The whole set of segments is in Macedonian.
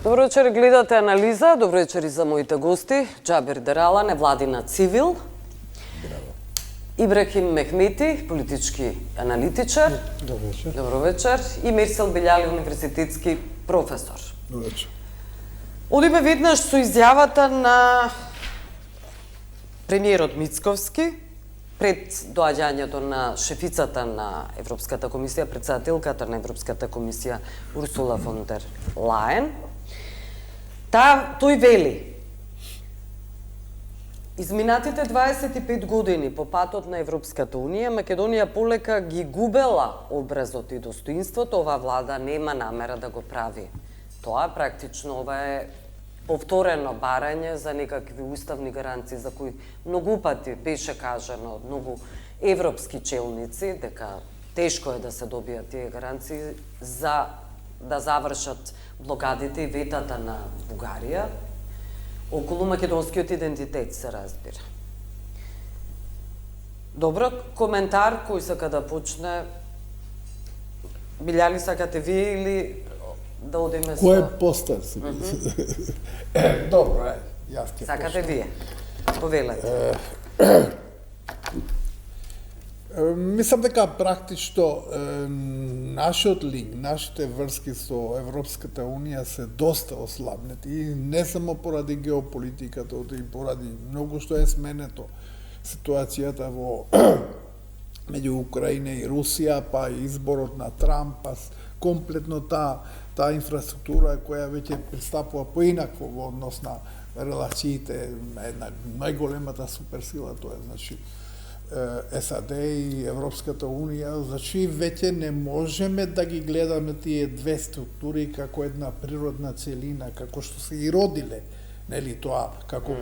Добро вечер, гледате анализа. Добро вечер и за моите гости. Џабир Дерала, невладина цивил. Ибрахим Мехмети, политички аналитичар. Добро вечер. Добро вечер. И Мирсел Билјали, универзитетски професор. Добро вечер. Одиме веднаш со изјавата на премиерот Мицковски пред доаѓањето на шефицата на Европската комисија, председателката на Европската комисија Урсула фон дер Лајен. Тој вели: изминатите 25 години по патот на Европската Унија, Македонија полека ги губела образот и достоинството, оваа влада нема намера да го прави. Тоа практично ова е повторено барање за некакви уставни гаранции за кои многу пати беше кажано од многу европски челници дека тешко е да се добијат тие гаранции за да завршат блокадите и ветата на Бугарија околу македонскиот идентитет, се разбира. Добро, коментар кој сака да почне? Билјали, сакате вие или да одиме со... Кој е постар? Добро, јас ќе Сакате вие? Повелете. Мислам дека практично нашиот линк, нашите врски со Европската Унија се доста ослабнети и не само поради геополитиката, и поради многу што е сменето ситуацијата во меѓу Украина и Русија, па и изборот на Трамп, па комплетно таа инфраструктура која веќе пристапува поинакво во однос на релациите на една најголемата суперсила, тоа е значи САД и Европската Унија, значи веќе не можеме да ги гледаме тие две структури како една природна целина, како што се и родиле, нели тоа, како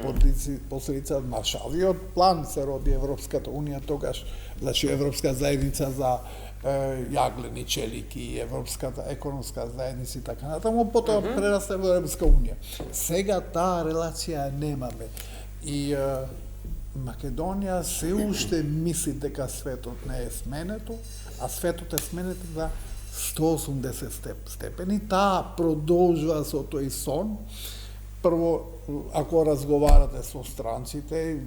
последица од Маршаловиот план се роди Европската Унија тогаш, значи Европска заедница за јаглени челики, Европската економска заедница и така натаму, потоа прерасте во Европска Унија. Сега таа релација немаме и Македонија се уште мисли дека светот не е сменето, а светот е сменето за 180 степени. Таа продолжува со тој сон. Прво, ако разговарате со странците,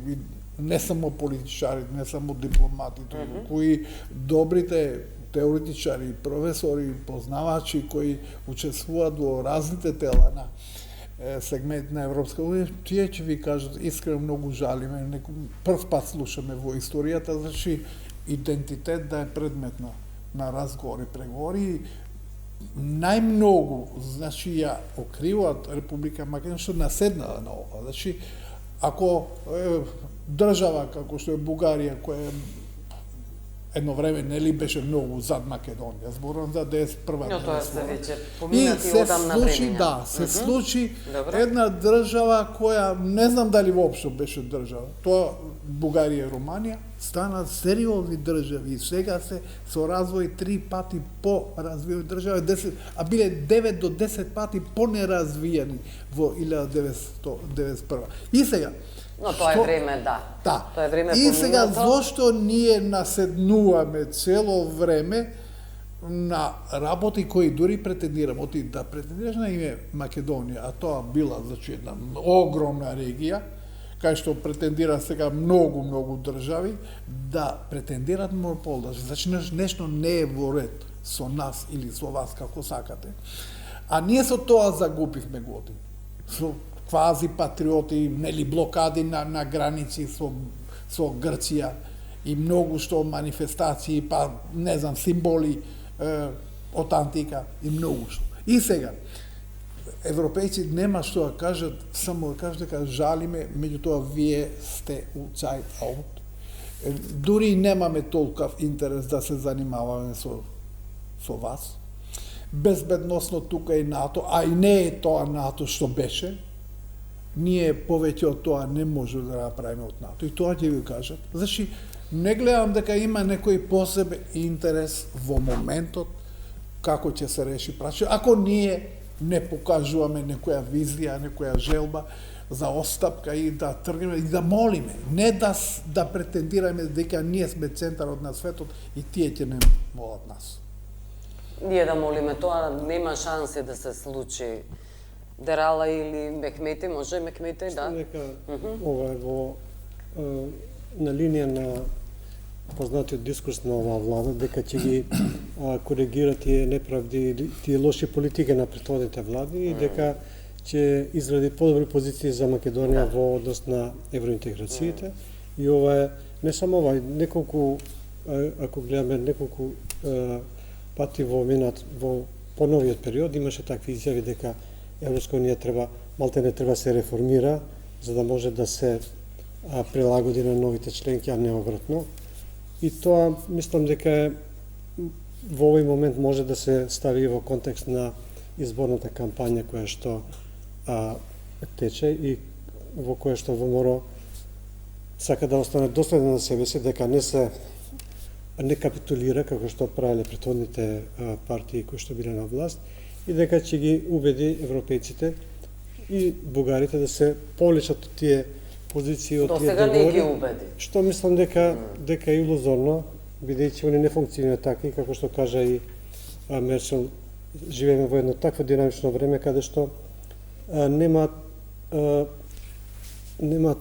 не само политичари, не само дипломатите, кои добрите теоретичари, професори, познавачи кои учествуваат во разните тела на сегмент на Европска Унија, тие ќе ви кажат, искрено многу жалиме, прв пат слушаме во историјата, значи идентитет да е предмет на разговори, преговори. Најмногу, значи, ја окриваат Република Македонија што наседнала на ова. Значи, ако држава како што е Бугарија, која едно време нели беше многу зад Македонија, зборувам за 91-та. Но тоа се веќе поминати одамна времења. Да, се случи една држава која не знам дали воопшто беше држава. Тоа Бугарија и Руманија стана сериозни држави и сега се со развој 3 пати по-развиени држави, а биле 9 до 10 пати по-неразвиени во 1991. И сега Но тоа е време, да. Тоа е време и сега, зошто ние наседнуваме цело време на работи кои дури претендираме, да претендираш на име Македонија, а тоа била, значи, една огромна регија, кај што претендира сега многу држави, да претендират монопол, значи нешто не е во ред со нас или со вас, како сакате. А ние со тоа загубивме години. Со квази патриоти, нели блокади на граници со Грција и многу што манифестации, па не знам, символи од антика и многу што. И сега европејци нема што да кажат, само да кажат дека жалиме, меѓутоа вие сте outside out. Дури немаме толков интерес да се занимаваме со вас. Безбедносно тука е НАТО, а и не е тоа НАТО што беше. Ние повеќе од тоа не може да направиме од НАТО. И тоа ќе ви кажат. Значи, не гледам дека има некој посебен интерес во моментот како ќе се реши прашање. Ако ние не покажуваме некоја визија, некоја желба за остапка и да тргнеме и да молиме, не да претендираме дека ние сме центарот на светот и тие ќе не молат нас. Ние да молиме, тоа нема шанси да се случи Дерала или Мехмети, може Мехмети, да? Дека ова е во на линија на познатиот дискурс на оваа влада, дека ќе ги коригира тие неправди, тие лоши политики на претходните влади и дека ќе изгради подобри позиции за Македонија во однос на евроинтеграциите. И ова е не само ова, неколку, ако гледаме неколку пати во поновиот период имаше такви изјави дека Европска унија треба, малте треба се реформира за да може да се прилагоди на новите членки, а не обратно. И тоа мислам дека е во овој момент може да се стави во контекст на изборната кампања која што тече и во која што ВМРО сака да остане доследен на себе си, дека не капитулира како што правеле претходните партии кои што биле на власт и дека ќе ги убеди европејците и бугарите да се повлечат од тие позиции, од тие договори. Не ги убеди. Што мислам дека е илузорно, бидејќи они не функционираат така и како што кажа и Мерчел, живееме во едно такво динамично време каде што немаат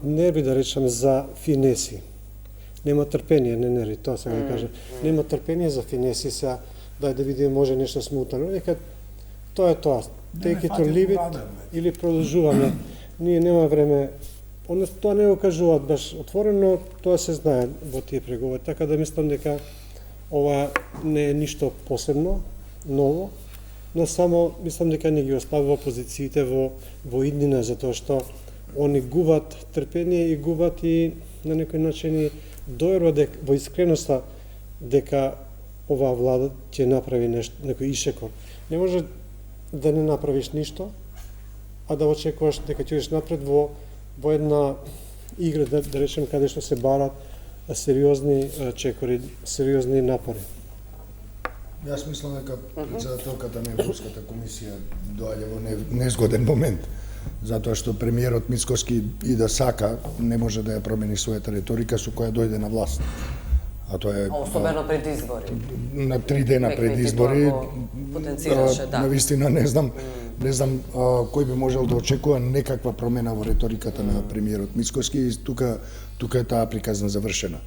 нерви, да речеме, за финеси. Нема трпение, не нерви, тоа сега да кажа. Нема трпение за финеси, сега дај да видиме може нешто смутано. Дека тоа е тоа. Take it or leave it, или продолжуваме. Ние нема време, тоа не го кажуваат баш отворено, тоа се знае во тие преговори. Така да мислам дека ова не е ништо посебно, ново, но само мислам дека не ги ослабува позициите во иднина, затоа што они губат трпение и губат и на некој начин и доверба во искреноста дека оваа влада ќе направи нешто, некој ишекор. Не може да не направиш ништо, а да очекуваш дека ќе идеш напред во една игра, да речем, каде што се барат сериозни чекори, сериозни напори. Јас мислам дека председателката на Европската комисија доаѓа во незгоден момент, затоа што премиерот Мицкоски и да сака не може да ја промени својата риторика со која дојде на власт. А тоа е особено пред избори. На 3 дена пред избори потенцираше, да. Навистина не знам кој би можел да очекува некаква промена во риториката на премиерот Мицкоски и тука е таа приказна завршена.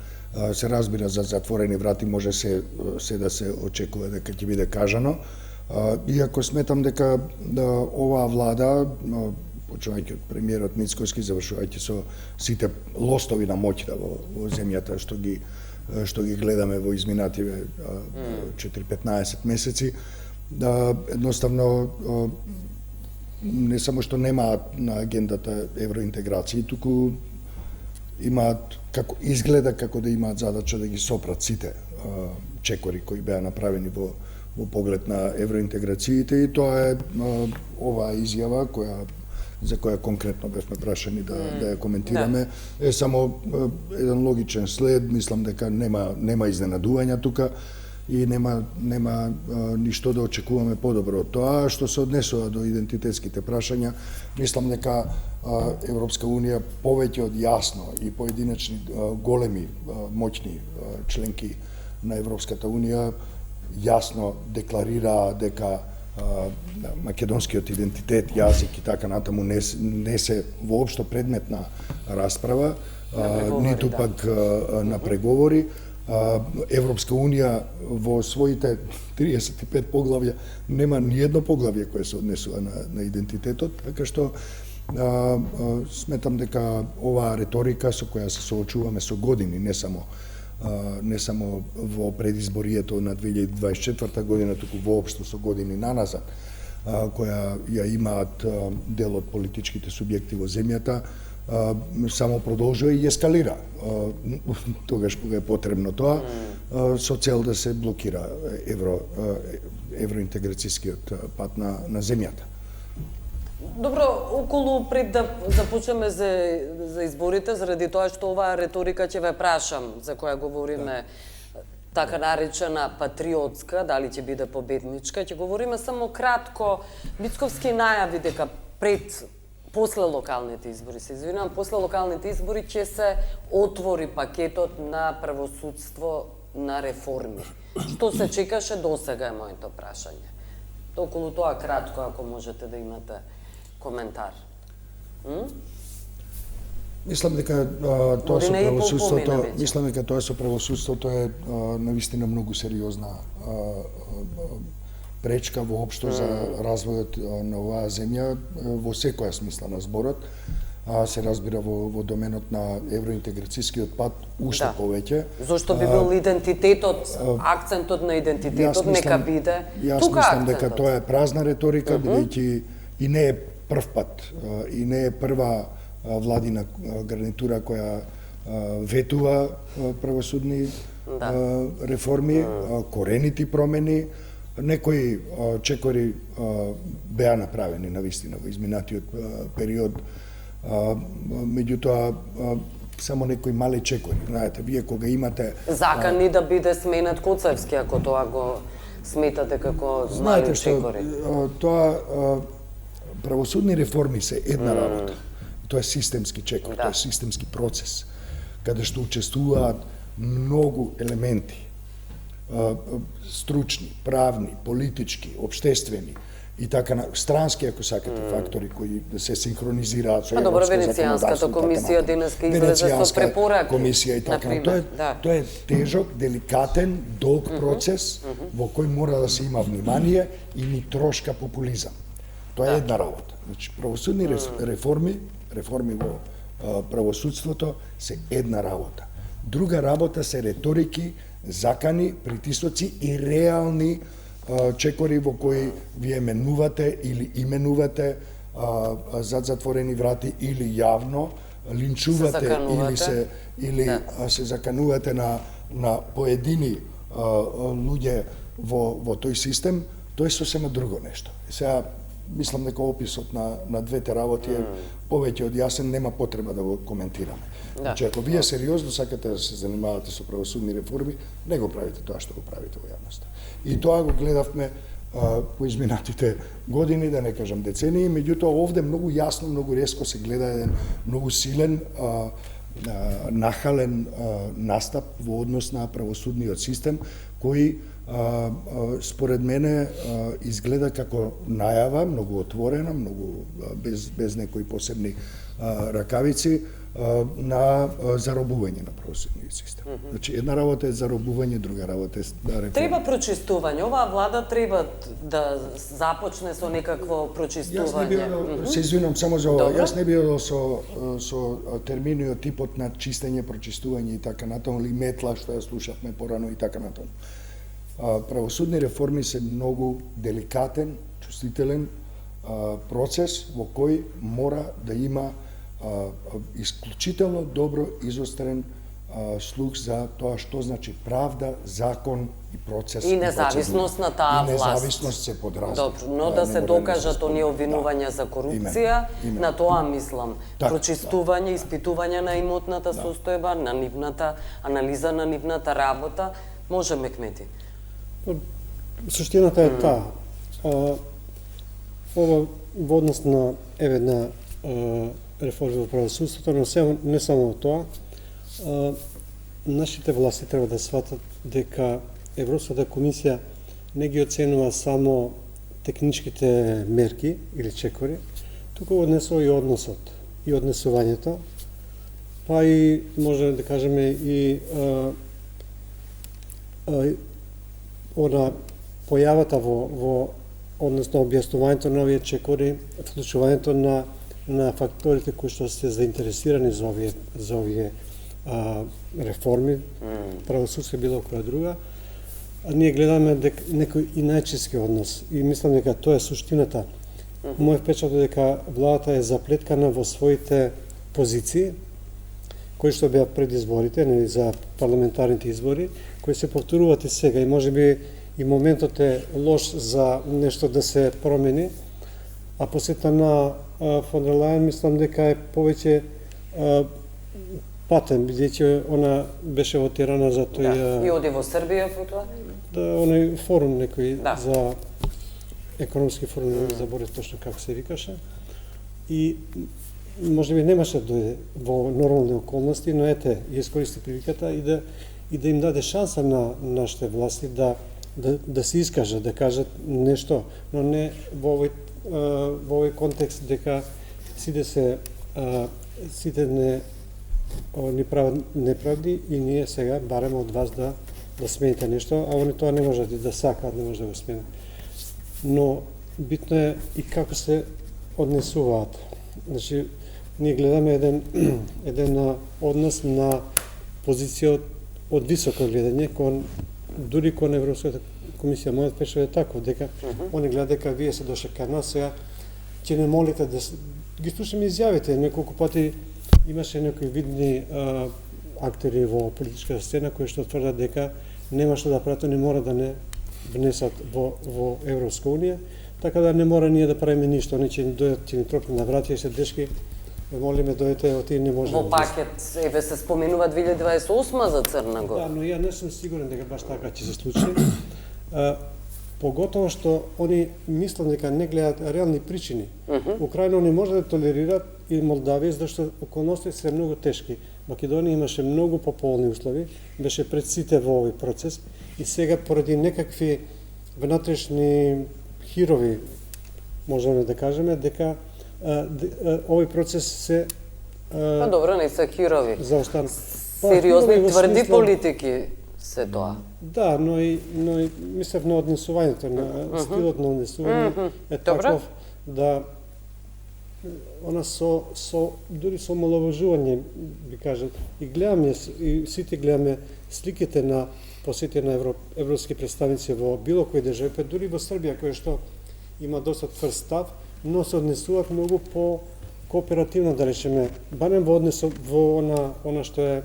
Се разбира за затворени врати може се да се очекува дека ќе биде кажано. Иако сметам дека оваа влада, почнувајќи од премиерот Мицкоски, завршувајќи со сите лостови на моќта во земјата што ги гледаме во изминативе 4-15 месеци, едноставно не само што немаат на агендата евроинтеграција, туку имаат изгледа како да имаат задача да ги сопрат сите чекори кои беа направени во поглед на евроинтеграциите и тоа е оваа изјава за која конкретно бевме прашани да ја коментираме, е само еден логичен след, мислам дека нема изненадувања тука и нема ништо да очекуваме подобро од тоа. Што се однесува до идентитетските прашања, мислам дека Европска Унија повеќе од јасно и поединечни големи моćни членки на Европската Унија јасно декларираа дека македонскиот идентитет, јазик и така натаму не се воопшто предмет на расправа, ниту пак на преговори. Европска Унија во своите 35 поглавја нема ни едно поглавје кое се однесува на идентитетот, така што сметам дека оваа риторика со која се соочуваме со години, не само во предизборието на 2024 година, туку воопшто со години наназад, која ја имаат дел од политичките субјекти во земјата, само продолжува и ескалира тогаш кога е потребно тоа, со цел да се блокира евроинтеграцијскиот пат на земјата. Добро, околу пред да започнеме за изборите, заради тоа што оваа риторика ќе ве прашам, за која говориме, така наречена патриотска, дали ќе биде победничка, ќе говориме само кратко. Мицковски најави дека после локалните избори, се извинувам, после локалните избори ќе се отвори пакетот на правосудство на реформи. Што се чекаше досега е моето прашање. Околу тоа кратко, ако можете да имате коментар. Мислам дека тоа со Година и пол правосудството, помина веќе. мислам дека тоа со правосудството е навистина многу сериозна пречка воопшто за развојот на оваа земја во секоја смисла на зборот. Се разбира во доменот на евроинтеграцијскиот пат уште повеќе. Зошто би бил идентитетот, акцентот на идентитетот нека биде Јас тука мислам дека акцентот. тоа е празна реторика, бидејќи и не е прв пат, и не е прва владина гарнитура која ветува правосудни реформи, коренити промени. Некои чекори беа направени навистина во изминатиот период, меѓутоа само некои мали чекори. Знаете, вие кога имате Закани да биде сменет Коцевски, ако тоа го сметате како знаете мали што чекори. тоа правосудни реформи се една работа. Тоа е системски чекор, тоа е системски процес каде што учествуваат многу елементи, стручни, правни, политички, обштествени и така странски, ако сакате, фактори кои да се синхронизираат со добро, европско Венецијанската законодавство и така комисија натаму. денеска излезе со препораки. Комисија и така например, натаму. Тоа е тежок, деликатен, долг процес во кој мора да се има внимание и ни трошка популизам. Тоа е една работа. Значи, правосудни реформи во правосудството се една работа. Друга работа се реторики, закани, притисоци и реални чекори во кои вие менувате или именувате зад затворени врати или јавно линчувате или се заканувате на поедини луѓе во тој систем, тоа е сосема друго нешто. Сега мислам дека описот на двете работи е повеќе од јасен, нема потреба да го коментираме. Значи, ако вие сериозно сакате да се занимавате со правосудни реформи, не го правите тоа што го правите во јавноста. И тоа го гледавме по изминатите години, да не кажам децении, меѓутоа овде многу јасно, многу резко се гледа еден многу силен, нахален настап во однос на правосудниот систем, кој според мене изгледа како најава, многу отворена, многу без некои посебни ракавици, на заробување на правосудниот систем. Значи, една работа е заробување, друга работа е реформа. Треба прочистување. Оваа влада треба да започне со некакво прочистување. Јас не би се извинувам само за ова. Јас не би одел со терминиот типот на чистење, прочистување и така натаму, или метла што ја слушавме порано и така натаму. Правосудни реформи се многу деликатен, чувствителен процес во кој мора да има исклучително добро изострен слух за тоа што значи правда, закон и процес. И независност на таа власт. И независност се подразумeva. Добро, но да се докажат оние обвинувања за корупција, на тоа мислам. Прочистување, испитување на имотната состојба, на нивната анализа на нивната работа, може Мекмети. Суштината е таа. Ова во однос на една реформи во правосудството, но не само тоа, нашите власти треба да сватат дека Европската комисија не ги оценува само техничките мерки или чекори, туку однесува и односот и однесувањето, па и може да кажеме и она појавата во односно објаснувањето на овие чекори, вклучувањето на факторите кои што се заинтересирани за овие реформи, правосудство било која друга, а ние гледаме некој иначески однос и мислам дека тоа е суштината. Мој впечаток е дека владата е заплеткана во своите позиции, кои што беа пред изборите, не за парламентарните избори, кои се повторуваат и сега и можеби и моментот е лош за нешто да се промени, а посета на фон дер Лајен мислам дека е повеќе патен, бидејќи она беше во Тирана за тој... И оди во Србија по тоа? Да, оној форум некој за економски форум, не заборев точно како се викаше. И можеби немаше да дојде во нормални околности, но ете, ја искористи приликата и да им даде шанса на нашите власти да се искажат, да кажат нешто, но не во овој во овој контекст дека сите ни прават неправди и ние сега бараме од вас да смените нешто, а они тоа не можат да сакаат, не може да го сменат. Но битно е и како се однесуваат. Значи, ние гледаме еден однос на позиција од високо гледање, дури кон Европската комисија. Мојот пешо е таков, дека они гледа дека вие се дошли кај нас, сега ќе не молите да ги слушаме изјавите. Неколку пати имаше некои видни актери во политичката сцена кои што тврдат дека нема што да прават, не мора да не внесат во Европска унија, така да не мора ние да правиме ништо, они ќе ни дојдат, ќе ни тропнат на вратија и се дечки, молиме дојдете, оти не може. Во пакет, еве се споменува 2028 за Црна Гора. Да, но ја не сум сигурен дека баш така ќе се случи. Поготово што они мислат дека не гледат реални причини. Украина они може да толерираат и Молдавија, зашто околностите се многу тешки. Македонија имаше многу пополни услови, беше пред сите во овој процес и сега поради некакви внатрешни хирови, можеме да кажеме, дека овој процес се Па добро, не се хирови. заостана. Сериозни, тврди политики се тоа. Да, но и мислев на однесувањето, на стилот на однесување е таков да она дури со омаловажување би кажат. И гледаме, и сите гледаме сликите на посети на европски представници во било кој држави, па дури во Србија, кој што има доста тврд став, но се однесуваат многу по кооперативно, да речеме, барем во однес во она што е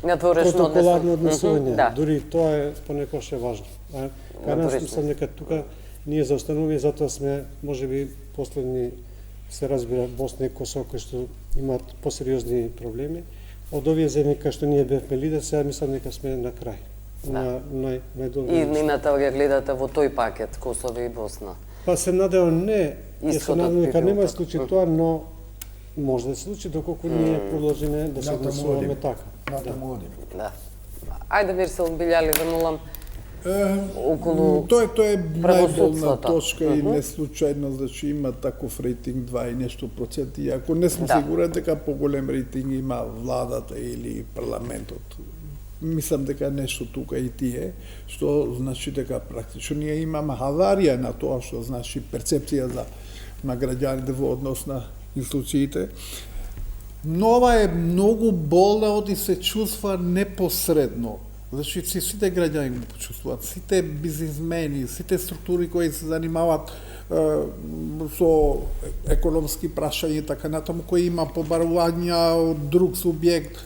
протоколарно однесување. Да. Дури тоа е понекогаш е важно. Кај нас мислам дека тука ние заостануваме, затоа сме можеби последни, се разбира, Босна и Косово кои што имаат посериозни проблеми. Од овие земји кај што ние бевме лидер, сега мислам дека сме на крај. На најдобро. И иднината ја гледате во тој пакет Косово и Босна. Па се надевам не, се надевам дека нема да случи тоа, но може да се случи доколку ние продолжиме да се однесуваме така. Да. Ајде Мирсел Билјали да молам околу Тоа е најболна правосудството. точка и не случајно, значи има таков рейтинг 2 и нешто проценти. Ако не сум сигурен дека поголем рейтинг има владата или парламентот. Мислам дека нешто тука и тие, што значи дека практично ние имаме аварија на тоа што значи перцепција на граѓаните во однос на институциите. Но ова е многу болна оди се чувства непосредно. Значи сите граѓани го почувствуваат, сите бизнисмени, сите структури кои се занимаваат со економски прашања и така натаму, кои има побарувања од друг субјект,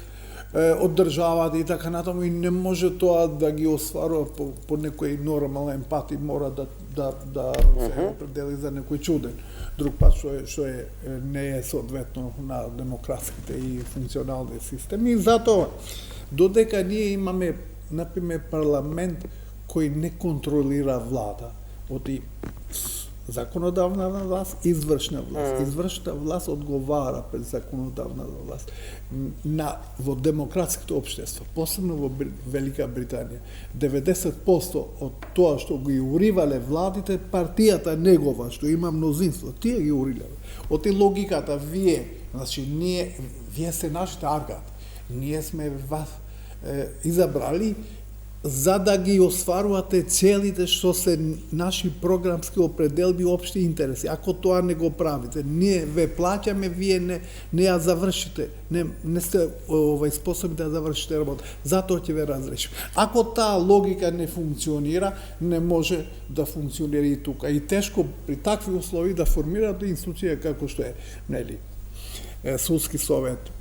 од државата и така натаму, и не може тоа да ги остварува по некој нормален пат и мора да се определи за некој чуден друг пат што не е соодветно на демократските и функционални системи. И затоа додека ние имаме например парламент кој не контролира влада, оти законодавна власт, извршна власт. Извршната власт одговара пред законодавна власт. Во демократските општества, посебно во Велика Британија, 90% од тоа што ги уривале владите, партијата негова, што има мнозинство, тие ги уриле. Оти логиката, вие сте нашите аргат, ние сме вас изабрали за да ги остварувате целите што се наши програмски определби општи интереси. Ако тоа не го правите, ние ве плаќаме, вие не ја завршите, не сте способни да завршите работа. Затоа ќе ве разрешим. Ако таа логика не функционира, не може да функционира и тука. И тешко при такви услови да формираат институција како што е, нели, судски совет.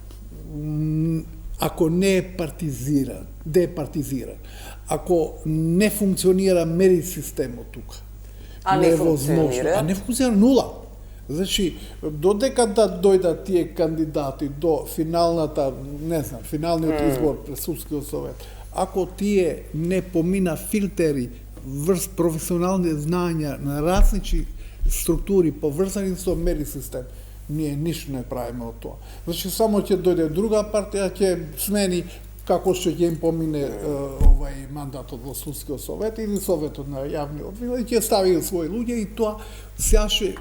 Ако не е департизиран, ако не функционира мери системот тука, не функционира нула. Значи, додека да дојдат тие кандидати до финалната, финалниот избор пред судскиот совет, ако тие не помина филтери врз професионални знања на различни структури поврзани со мери систем, ние ништо не правиме од тоа. Значи, само ќе дојде друга партија, ќе смени како што ќе им помине овај мандатот во судскиот совет или советот на јавни обвинители, ќе стави своји луѓе и тоа сјаше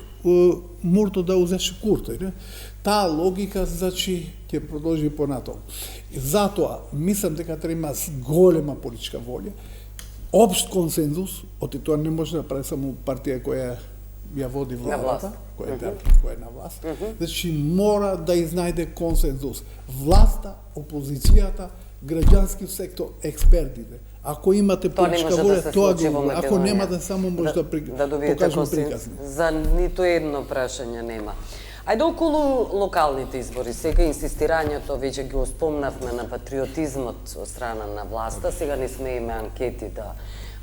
мурто да узеше Куртој, не? Таа логика, значи, ќе продолжи понатаму. И затоа, мислам дека треба има голема политичка волја, општ консензус, оти тоа не може да прави само партија која ја води владата, која е на власт. Значи, мора да изнајде консензус. Власта, опозицијата, граѓански сектор, експертите. Ако имате политичка волја, тоа го. Ако немате, само може да покажеме приказни. За нито едно прашање нема. Ајде околу локалните избори, сега инсистирањето, веќе ги спомнавме на патриотизмот од страна на власта, сега не смееме анкети да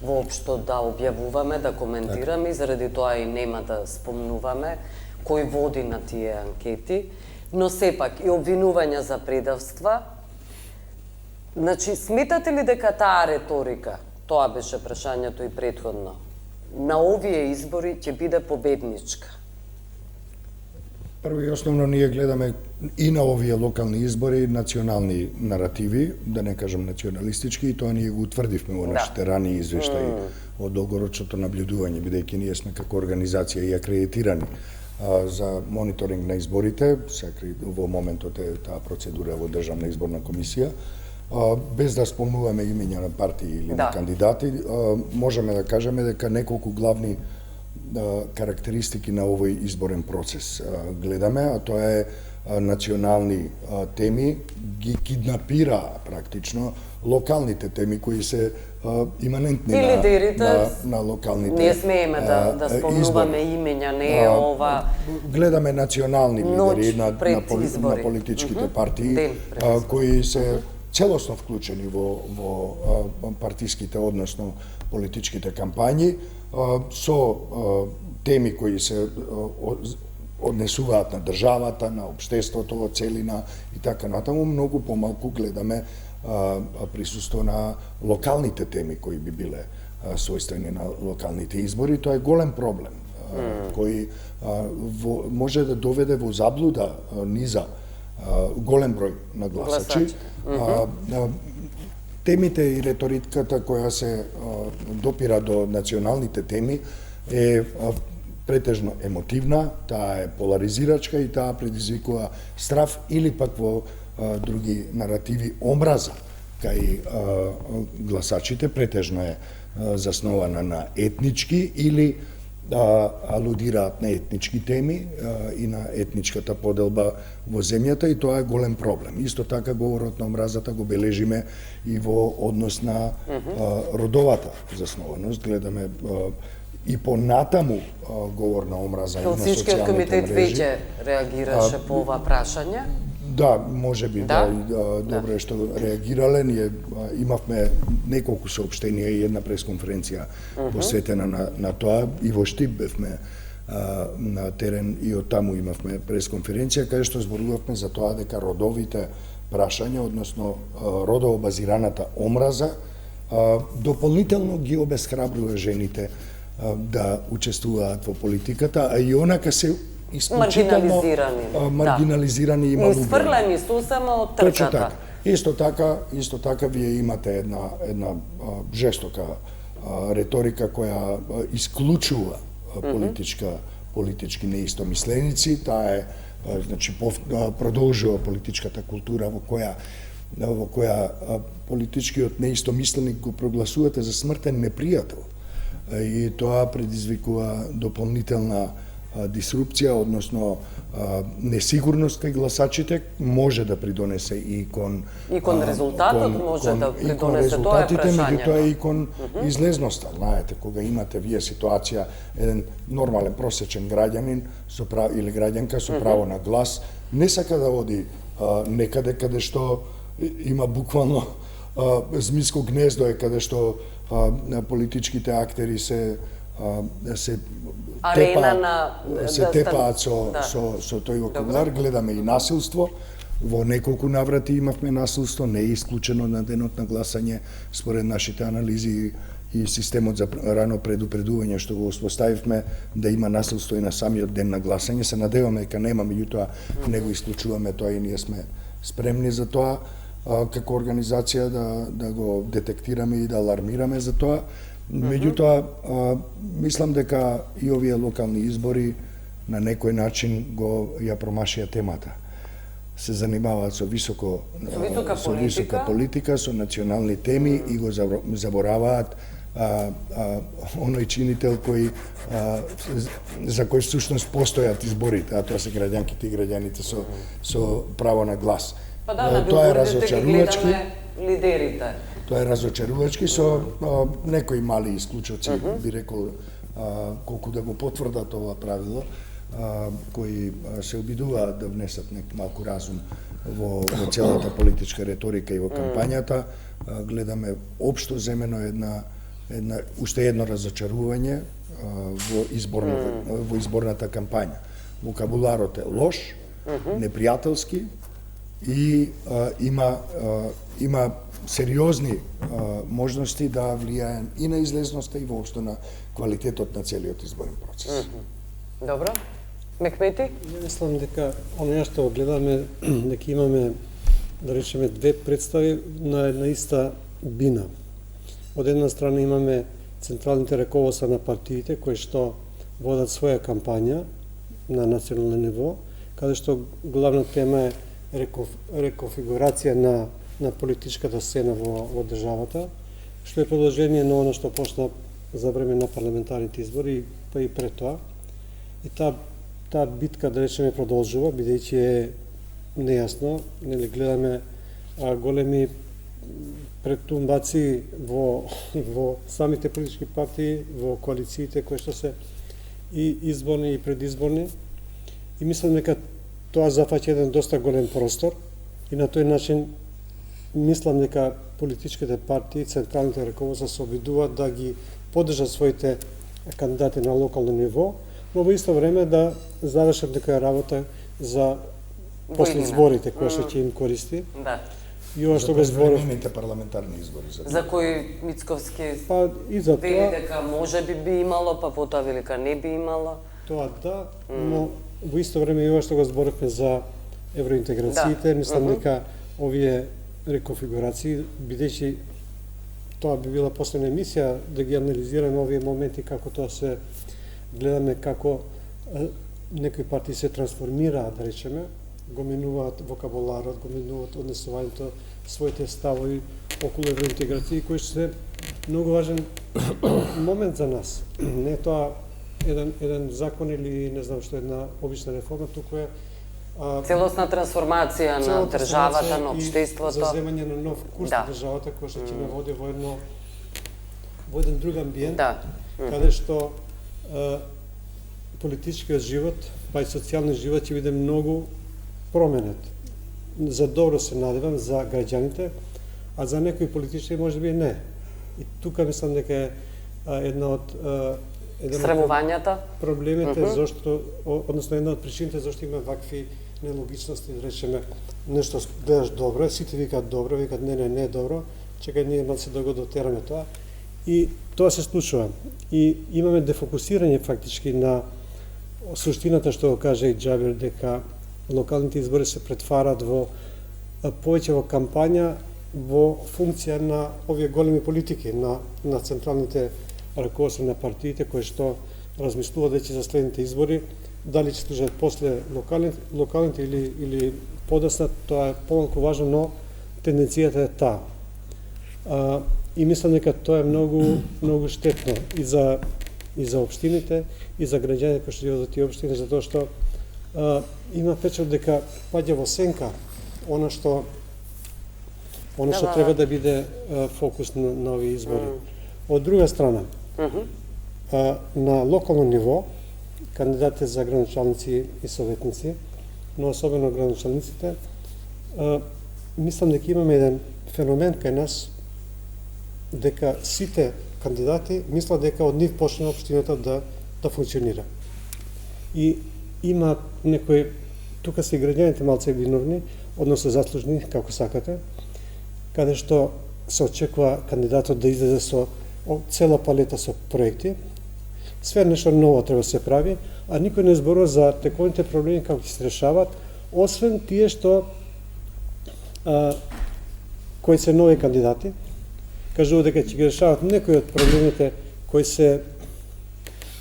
воопшто да објавуваме, да коментираме, и заради тоа и нема да спомнуваме кој води на тие анкети, но сепак и обвинувања за предавства. Значи, сметате ли дека таа реторика, тоа беше прашањето и претходно, на овие избори ќе биде победничка? Прво и основно ние гледаме и на овие локални избори национални наративи, да не кажам националистички, и тоа ние го утврдивме во нашите рани извештаи од долгорочното наблюдување, бидејќи ние сме како организација и акредитирани за мониторинг на изборите, во моментот е таа процедура во Државна изборна комисија, без да спомнуваме имења на партии или на кандидати, можеме да кажеме дека неколку главни карактеристики на овој изборен процес гледаме, а тоа е национални теми, ги киднапира практично локалните теми кои се иманентни на локалните. Ние смееме да спомнуваме имења, не е ова. Гледаме национални лидери на политичките партии кои се целосно вклучени во партиските, односно политичките кампањи, со теми кои се однесуваат на државата, на општеството во целина и така натаму. Многу помалку гледаме присуство на локалните теми кои би биле својствени на локалните избори. Тоа е голем проблем кој може да доведе во заблуда низа голем број на гласачи. Темите и реториката која се допира до националните теми е претежно емотивна, таа е поларизирачка и таа предизвикува страв или пак во други наративи омраза кај гласачите, претежно е заснована на етнички или алудираат на етнички теми и на етничката поделба во земјата, и тоа е голем проблем. Исто така говорот на омразата го бележиме и во однос на родовата заснованост. Гледаме и понатаму говор на омраза и на социјалните мрежи. Хелсинскиот комитет веќе реагираше по ова прашање? Да, може би, добро е што реагирале. Ние имавме неколку соопштенија и една пресконференција посветена на тоа. И во Штип бевме на терен и од таму имавме пресконференција каде што зборувавме за тоа дека родовите прашања, односно родово базираната омраза, дополнително ги обесхрабрува жените да учествуваат во политиката, а и онака се маргинализирани и малку. Исфрлени су само од трката. Исто така вие имате една жестока реторика која исклучува политички неистомисленици. Таа е, значи, продолжува политичката култура во која политичкиот неистомисленик го прогласувате за смртен непријател. И тоа предизвикува дополнителна дисрупција, односно несигурност кај гласачите, може да придонесе и кон резултатот, може да придонесе, тоа е прашањето. Меѓутоа и кон излезноста. Знаете, кога имате вие ситуација, еден нормален просечен граѓанин или граѓанка со право на глас не сака да оди некаде каде што има буквално змиско гнездо, е каде што политичките актери се тепаат со тој вокабуляр. Гледаме и насилство. Во неколку наврати имавме насилство, не е исклучено на денот на гласање, според нашите анализи и системот за рано предупредување што го успоставивме, да има насилство и на самиот ден на гласање. Се надеваме дека нема, меѓутоа не го исклучуваме тоа и ние сме спремни за тоа. како организација да го детектираме и да алармираме за тоа. Меѓутоа, мислам дека и овие локални избори на некој начин ја промашија темата. Се занимаваат со висока политика, со национални теми и го забораваат оној чинител за кој всушност постојат изборите, а тоа се граѓанките и граѓаните со право на глас. Па да, на билбордите ги гледаме лидерите. Тоа е разочарувачки со некои мали исклучоци, би рекол, колку да го потврдат ова правило, кои се обидуваат да внесат малку разум во целата политичка реторика и во кампањата. Гледаме општо земено уште едно разочарување во изборната кампања. Вокабуларот е лош, непријателски и има сериозни можности да влијае и на излезноста и воопшто на квалитетот на целиот изборен процес. Добро. Мехмети? Мислам дека оноја што гледаме, дека имаме, да речеме, две представи на една иста бина. Од една страна имаме централните раководства на партиите кои што водат своја кампања на национално ниво, каде што главна тема е реконфигурација на политичката сцена во државата, што е продолжение на оно што почна за време на парламентарните избори, па и пред тоа. И таа битка, да речеме, продолжува, бидејќи е нејасно, нели гледаме големи претумбаци во самите политички партии, во коалициите кои што се и изборни и предизборни. И мислам дека тоа зафаќа еден доста голем простор и на тој начин мислам дека политичките партии, централните раководства се обидуваат да ги поддржат своите кандидати на локално ниво, но во исто време да завршат некоја работа за после изборите кои што ќе им користи. Да. И ова што го зборев парламентарни избори за кои Мицковски па и за вели тоа дека може би имало, па потоа вели дека не би имало. Тоа да, но во исто време и ова што го зборевме за евроинтеграциите, мислам дека овие реконфигурации, бидејќи тоа би била последна емисија да ги анализираме овие моменти како тоа се гледаме како некои партии се трансформираат, да речеме, го менуваат вокабуларот, го менуваат однесувањето, своите ставови околу евроинтеграција, кои се многу важен момент за нас. Не е тоа еден закон или не знам што една обична реформа, туку е целосна трансформација на државата, на општеството. За земање на нов курс на државата, кој што ќе не води во еден друг амбиент, каде што политичкиот живот, па и социјалниот живот ќе биде многу променет. За добро се надевам за граѓаните, а за некои политички можеби не. И тука мислам дека е една од срамувањата, проблемите зашто, односно една од причините зашто има вакви нелогичности, да речеме, нешто гледаш добро, сите викаат добро, викаат не е добро, чекај ние малце да го дотераме тоа. И тоа се случува. И имаме дефокусирање фактички на суштината што го кажа и Џабир, дека локалните избори се претварат во повеќе во кампања во функција на овие големи политики, на централните раководства на партиите кои што размислуваат дека за следните избори дали ќе служат после локалните или подоцна, тоа е помалку важно, но тенденцијата е таа. И мислам дека тоа е многу штетно и за општините и за граѓаните кои што живеат во тие општини, затоа што има печат дека паѓа во сенка она што треба да биде фокус на овие избори. Од друга страна, на локално ниво, кандидатите за градоначалници и советници, но особено градоначалниците, мислам дека имаме еден феномен кај нас, дека сите кандидати мислат дека од нив почна општината да функционира. И има некои, тука се и граѓаните малце виновни, односно заслужни, како сакате, каде што се очекува кандидатот да излезе со цела палета со проекти, све нешто ново треба да се прави, а никој не зборува за тековите проблеми како ќе се решават, освен тие што кои се нови кандидати, кажува дека ќе ги решават некои од проблемите кои се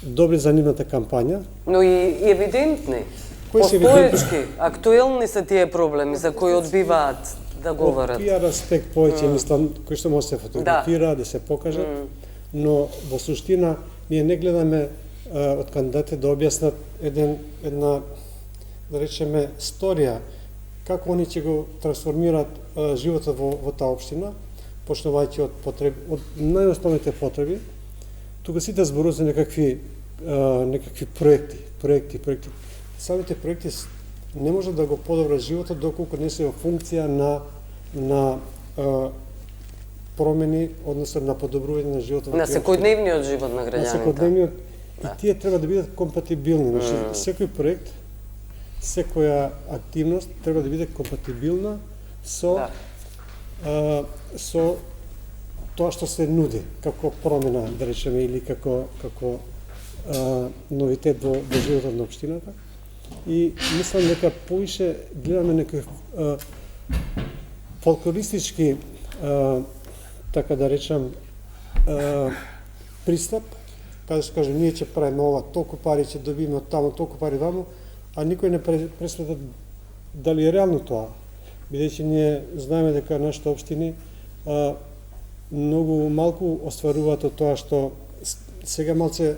добри за нивната кампања. Но и евидентни. Кои се Постоечки, актуелни се тие проблеми за кои одбиваат да говорат. Од пиар аспект повеќе мислам, кои што може да се фотографира, да се покажат, но во суштина ние не гледаме од кандидатите да објаснат една, да речеме, сторија, како они ќе го трансформираат животот во таа општина, почнувајќи од најосновните потреби. Тука сите зборуваат за некакви проекти. Самите проекти не може да го подобрат животот доколку не се во функција на промени, односно на подобрување на животот. На секојдневниот живот на граѓаните. На секојдневниот, и тие треба да бидат компатибилни. Значи, секој проект, секоја активност треба да биде компатибилна со тоа што се нуди како промена, да речеме, или како новитет во животот на општината. И мислам дека повише гледаме некој фолклористички, така да речам, пристап, каде што кажем, ние ќе правиме ова, толку пари ќе добиме од таму, толку пари ваму, а никој не пресмета дали е реално тоа. Бидејќи ние знаеме дека нашите општини многу малку остваруваат од тоа што сега малце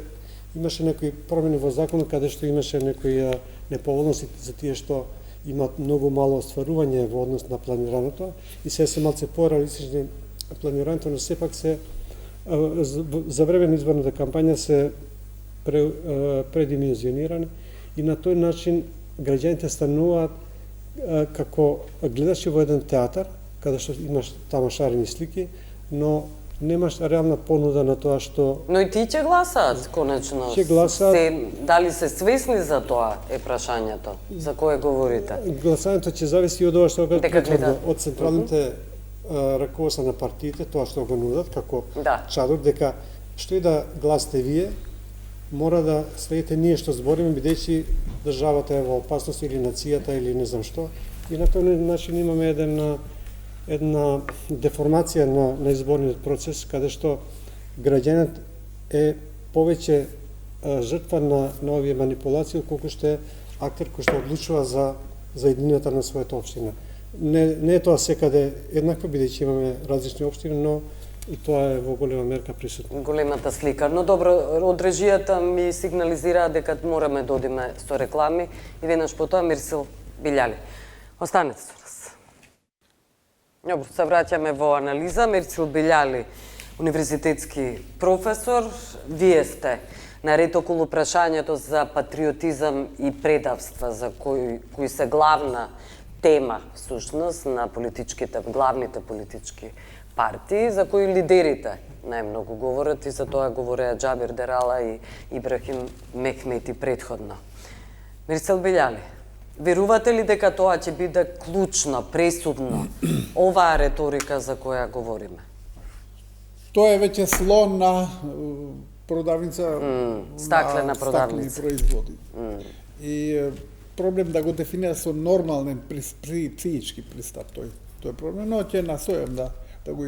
имаше некои промени во законот каде што имаше некои неповолности за тие што имаат многу мало остварување во однос на планираното и сега се малце по-реалистични планираното, но сепак се за време на изборната кампања се предимenzionирани и на тој начин граѓаните стануваат како гледачи во еден театар, каде што имаш тама шарени слики, но немаш реална понуда на тоа што... Но и тие ќе гласаат, конечно. Ќе гласаат. Дали се свесни за тоа е прашањето, за кое говорите? Гласањето ќе зависи од ова што го кажа, од централните раководства на партиите, тоа што го нудат како Да. чадор, дека што и да гласате вие, мора да следите ние што збориме, бидејќи државата е во опасност или нацијата или не знам што. И на тој начин имаме една деформација на изборниот процес, каде што граѓанот е повеќе жртва на овие манипулации, колку што е актер кој што одлучува за единината на својата општина. Не е тоа секаде еднакво, бидејќи имаме различни општини, но и тоа е во голема мерка присутно. Големата слика. Но добро, од режијата ми сигнализираа дека мораме да одиме со реклами и веднаш потоа Мирсил Билјали. Останете со нас. Добро, се враќаме во анализа. Мирсил Билјали, универзитетски професор. Вие сте наред околу прашањето за патриотизам и предавства, за кои се главна тема, всушност, на главните политички партии, за кои лидерите најмногу говорат и за тоа говореа Џабир Дерала и Ибрахим Мехмети предходно. Мирсил Билјали, верувате ли дека тоа ќе биде клучно, пресудно, оваа реторика за која говориме? Тоа е веќе слон на продавница стаклена продавница. Стаклени производи. И проблем да го дефинира со нормален психички пристап тој проблем, но ќе настојам да го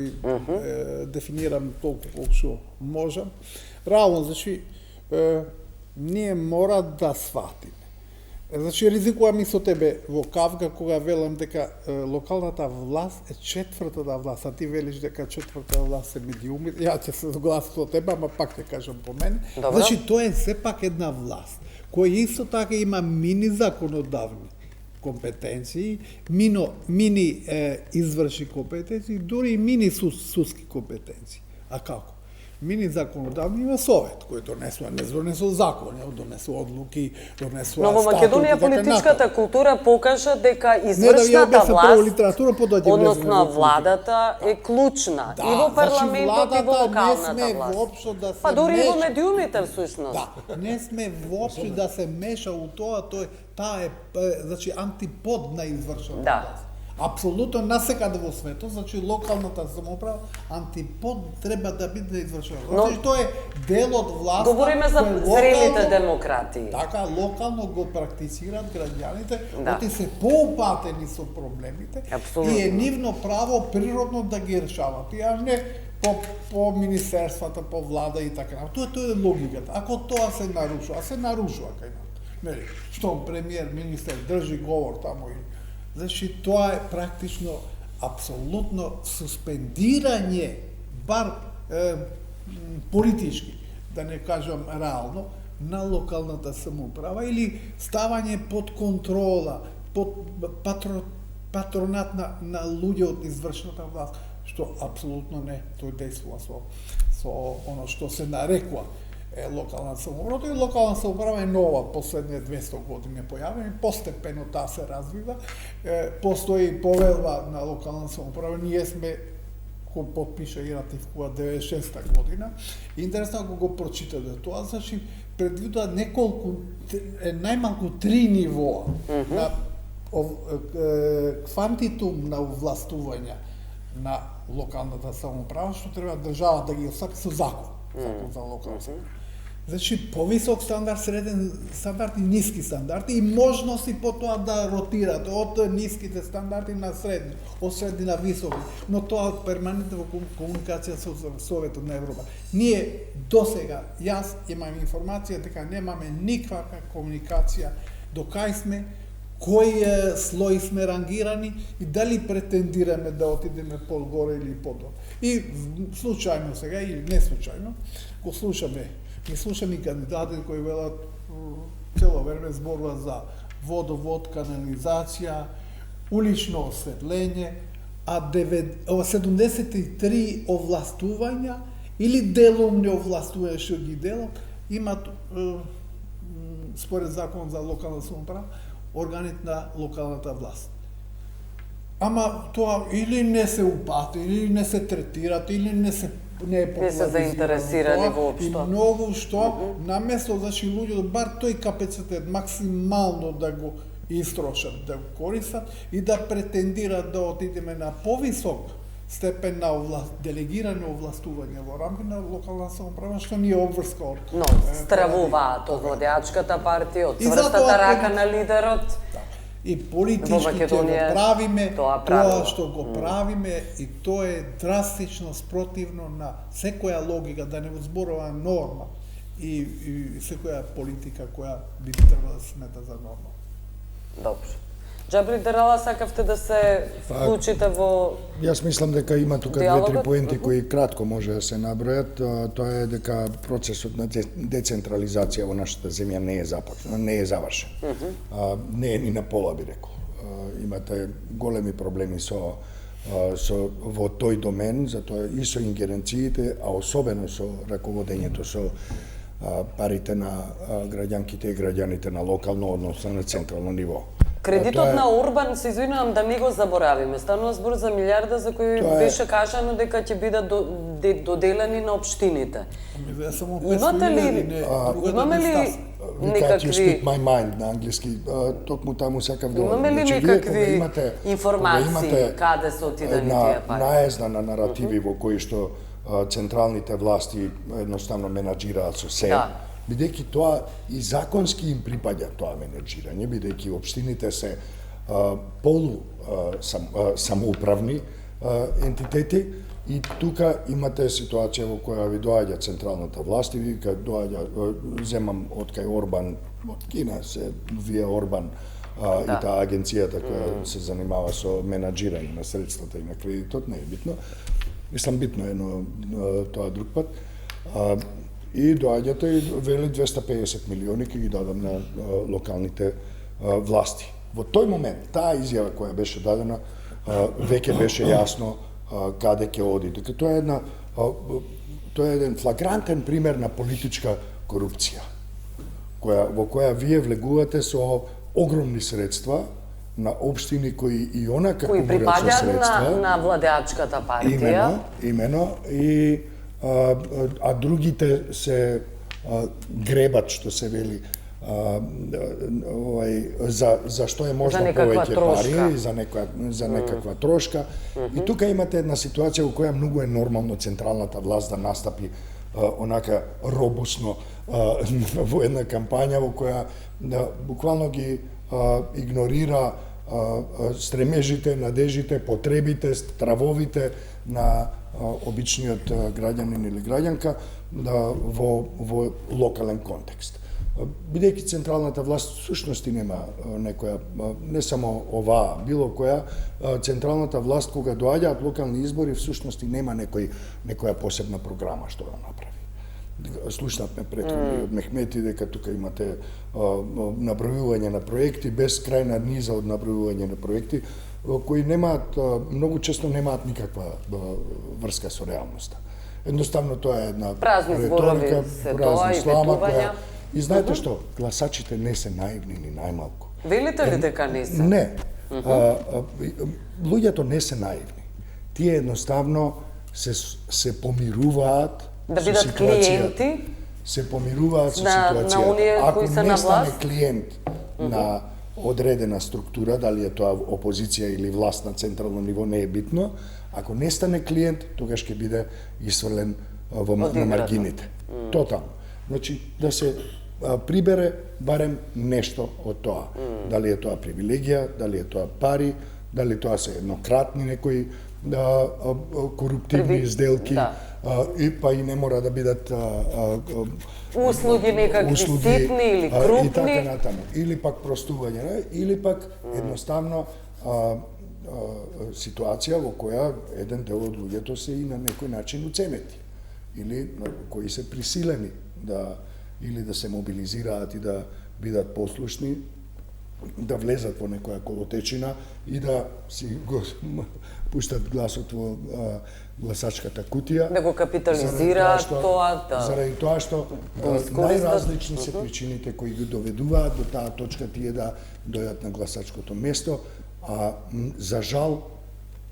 дефинирам толку колку што можам. Реално, значи, ние мора да сватиме. Значи, ризикувам и со тебе во Кавка, кога велам дека локалната власт е четвртата власт, а ти велиш дека четвртата власт е медиуми. Ја ќе се согласам со тебе, ама пак ќе кажам по мене. Добро. Значи, тоа е сепак една власт, која исто така има мини законодавни компетенции, мини извршни компетенции, дури и мини судски компетенции. А како? Мини законодавни има совет, кој донесува закони, донесува одлуки, донесува Но во Македонија политичката култура покажа дека извршната власт, односно владата, е клучна и во парламентот и во локалната власт. Па дури и во медиумите всушност. Да, не сме воопшто да се меша у тоа, таа е значи антипод на извршната власт. Апсолутно насекаде во светот, значи локалната самоуправа антипод треба да биде извршена. Значи тоа е дел од власта. Говориме за зрелите демократии. Така, локално го практицираат граѓаните, Да. оти се поупатени со проблемите Апсолутно. и е нивно право природно да ги решават. И а не по министерствата, по влада и така. Тоа е логиката. Ако тоа се нарушува кај нас. Нели, што премиер, министер држи говор таму и значи тоа е практично апсолутно суспендирање, бар политички, да не кажам реално, на локалната самоуправа или ставање под контрола, под патронат на луѓе од извршната власт, што апсолутно не тој действува со оно што се нарекува локална самоуправа. И локална самоуправа е нова, последните 200 години е појавена и постепено таа се развива. Постои повелба на локална самоуправа, ние сме кој подпиша и ратификува 96-та година. Интересно ако го прочитате тоа, значи предвидува најмалку 3 нивоа на квантитум на овластување на локалната самоуправа, што треба држава да ги осака со закон за локална самоуправа. Значи, повисок стандард, среден стандард и ниски стандарди и можности по тоа да ротират од ниските стандарди на средни, од средни на високи, но тоа перманентно во комуникација со Советот на Европа. Ние досега, јас имам информација дека немаме никаква комуникација до кај сме, кој слој сме рангирани и дали претендираме да отидеме подгоре или подолу. И случајно сега или не случајно го слушаме. Ги слушаме кандидати кои велат цело време зборува за водовод, канализација, улично осветлење, а 73 овластувања или делумни овластувања што ги делат имат според закон за локална самоуправа органите на локалната власт. Ама тоа или не се упати, или не се третират, или не се заинтересирани воопшто. И многу што наместо значи луѓето бар тој капацитет максимално да го истрошат, да го користат и да претендираат да отидеме на повисок степен на делегирано овластување во рамки на локална самоуправа, што ни е обврска од... Но стравуваат од владеачката партија, од цврстата рака на лидерот. И политички ќе го правиме, тоа што го правиме, и тоа е драстично спротивно на секоја логика, да не зборува норма и секоја политика која би требало да смета за норма. Добро. Џабри Дерала, сакавте да се вклучите во Јас мислам дека има тука две-три поенти кои кратко може да се набројат. Тоа е дека процесот на децентрализација во нашата земја не е завршен. Не е ни на пола, би рекол. Имате големи проблеми во тој домен, затоа и со ингеренциите, а особено со раководењето со парите на граѓанките и граѓаните на локално, односно на централно ниво. Кредитот на Орбан, се извинувам да не го заборавиме, станува збор за милиарда за кои беше кажано дека ќе бидат доделени на општините. Имате ли некакви... You speak my mind на англиски, токму таму сакав да... Имаме ли некакви информации каде се отидени тие пари? Наезда на наративи во кои што централните власти едноставно менаџираат со се, бидејќи тоа и законски им припаѓа тоа менеджирање, бидејќи општините се самоуправни ентитети и тука имате ситуација во која ви доаѓа централната власт и ви доаѓа, земам од кај Орбан, од Кина се вие Орбан и таа агенцијата која се занимава со менеджирање на средствата и на кредитот, не е битно. Мислам, битно е, но тоа друг пат. И доаѓате и вели 250 милиони ќе ги дадам на локалните власти. Во тој момент, таа изјава која беше дадена, веќе беше јасно каде ќе оди. Дека тоа е еден флагрантен пример на политичка корупција, во која вие влегувате со огромни средства на општини кои и онака кумулираат со средства. Кои припаѓаат на владеачката партија. Имено, и а другите се гребат, што се вели, за што е можно некаква повеќе трошка. пари, за некаква трошка. И тука имате една ситуација во која многу е нормално централната власт да настапи онака робусно во една кампања во која буквално ги игнорира стремежите, надежите, потребите, стравовите на обичниот граѓанин или граѓанка во локален контекст. Бидејќи централната власт всушност нема некоја, не само оваа, било која, централната власт кога доаѓаат локални избори всушност нема некоја посебна програма што да направи. Слушнавме претходно од Мехмети дека тука имате набројување на проекти, безкрајна низа од набројување на проекти кои немаат, многу често немаат никаква врска со реалноста. Едноставно тоа е една празни зборови се тоа и ветувања. И знаете што, гласачите не се наивни ни најмалку. Велите ли дека не се? Не. Луѓето не се наивни. Тие едноставно се помируваат да со бидат ситуацијата. клиенти Се помируваат со на ситуацијата. оние Ако кои се не на стане власт, клиент на одредена структура, дали е тоа опозиција или власт на централно ниво, не е битно. Ако не стане клиент, тогаш ќе биде исфрлен на маргините. Тотално. Значи, да се прибере барем нешто од тоа. Дали е тоа привилегија, дали е тоа пари, дали тоа се еднократни некои коруптивни сделки, и па и не мора да бидат услуги некакви ситни или крупни. И така натаму. Или пак простување, или пак едноставно ситуација во која еден дел од луѓето се и на некој начин уценети. Или кои се присилени или да се мобилизираат и да бидат послушни, да влезат во некоја колотечина и да си го пуштат гласот во гласачката кутија. Да го капитализираат тоа, да. Заради тоа што најразлични се причините кои ги доведуваат до таа точка тие да дојдат на гласачкото место, а за жал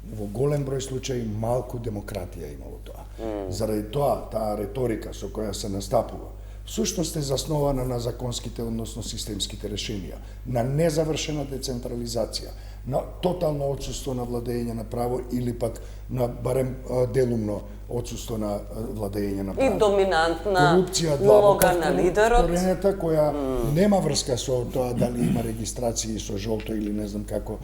во голем број случаи малку демократија има во тоа. Заради тоа, таа реторика со која се настапува, всушност е заснована на законските, односно системските решенија, на незавршена децентрализација, на тотално отсуство на владење на право или пак на барем делумно отсуство на владење на право. И доминантна корупција, улога на лидерот. Коренета која нема врска со тоа дали има регистрации со жолто или не знам како